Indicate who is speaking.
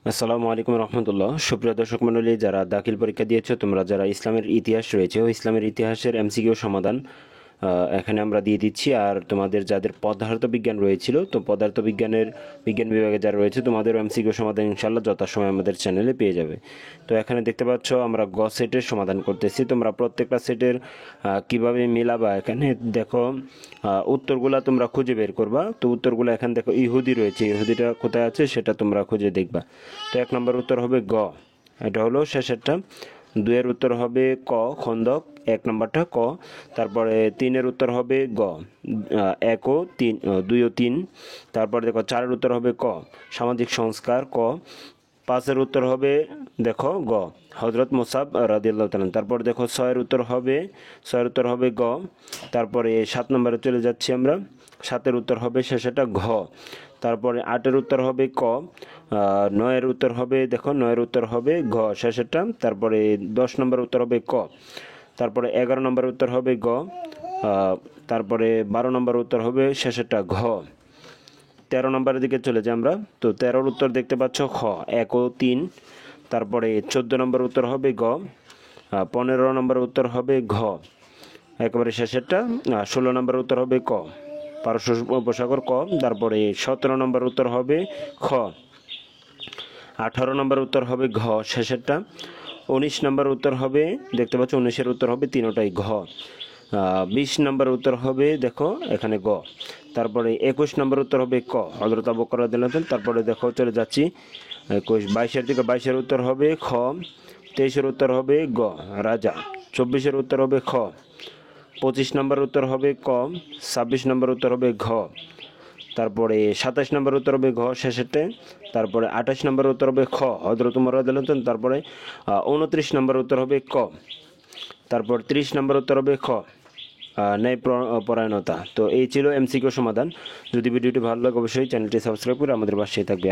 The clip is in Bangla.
Speaker 1: আসসালামু আলাইকুম রহমতুল্লাহ। সুপ্রিয় দর্শক মণ্ডলী, যারা দাখিল পরীক্ষা দিয়েছো, তোমরা যারা ইসলামের ইতিহাস রয়েছে, ওই ইসলামের ইতিহাসের এমসিকিউ সমাধান এখানে আমরা দিয়ে দিচ্ছি। আর তোমাদের যাদের পদার্থবিজ্ঞান রয়েছিল, তো পদার্থবিজ্ঞানের বিজ্ঞান বিভাগে যারা রয়েছে, তোমাদের এমসিকিউ সমাধান ইনশাল্লাহ যথাসময় আমাদের চ্যানেলে পেয়ে যাবে। তো এখানে দেখতে পাচ্ছ আমরা গ সেটের সমাধান করতেছি। তোমরা প্রত্যেকটা সেটের কিভাবে মিলাবা, এখানে দেখো উত্তরগুলা তোমরা খুঁজে বের করবা। তো উত্তরগুলো এখানে দেখো ইহুদি রয়েছে, ইহুদিটা কোথায় আছে সেটা তোমরা খুঁজে দেখবা। তো 1 নম্বর উত্তর হবে গ, এটা হলো শেষেরটা। 2 এর উত্তর হবে ক, খন্দক, 1 নম্বরটা ক। তারপরে 3-এর উত্তর হবে গ, 1 ও 3, 2 ও 3। তারপরে দেখো 4-এর উত্তর হবে ক, সামাজিক সংস্কার, ক। 5-এর উত্তর হবে দেখো গ, হজরত মুসাব রাদিয়াল্লাহু তাআলা। তারপর দেখো 6-এর উত্তর হবে গ। তারপরে 7 নম্বরে চলে যাচ্ছি আমরা। 7-এর উত্তর হবে শেষেরটা ঘ। তারপরে 8-এর উত্তর হবে ক। 9-এর উত্তর হবে দেখো, 9-এর উত্তর হবে ঘ শেষেরটা। তারপরে 10 নম্বর উত্তর হবে ক। তারপরে 11 নম্বর উত্তর হবে গ। তারপরে 12 নম্বর উত্তর হবে শেষেরটা ঘ। 13 নম্বরের দিকে চলে যাই আমরা। তো 13-র উত্তর দেখতে পাচ্ছ খ, 1 ও 3। তারপরে 14 নম্বর উত্তর হবে গ। 15 নম্বর উত্তর হবে ঘ, একেবারে শেষেরটা। 16 নম্বর উত্তর হবে ক, পারস্য উপসাগর, ক। তারপরে 17 নম্বর উত্তর হবে খ। 18 নম্বর উত্তর হবে ঘ শেষেরটা। 19 নম্বর উত্তর হবে দেখতে পাচ্ছ, 19-এর উত্তর হবে তিনোটাই ঘ। 20 নম্বর উত্তর হবে দেখো এখানে গ। তারপরে 21 নম্বর উত্তর হবে ক, হযরত আবু বকর রাদিয়াল্লাহু আনহু। তারপরে দেখো চলে যাচ্ছি 22-এর দিকে। 22-এর উত্তর হবে খ। 23-এর উত্তর হবে গ, রাজা। 24-এর উত্তর হবে খ। 25 নম্বর উত্তর হবে ক। 26 নম্বর উত্তর হবে ঘ। তারপরে 27 নম্বর উত্তর হবে ঘ শেষেরতে। তারপরে 28 নম্বর উত্তর হবে খ, হযরত উমর রাদিয়াল্লাহু আনহু। তারপরে 29 নম্বর উত্তর হবে ক। তারপর 30 নম্বর উত্তর হবে খ, ন্যায় পরায়ণতা। তো এই ছিল এমসিকিউ সমাধান। যদি ভিডিওটি ভালো লাগে অবশ্যই চ্যানেলটি সাবস্ক্রাইব করে আমাদের পাশেই থাকবে।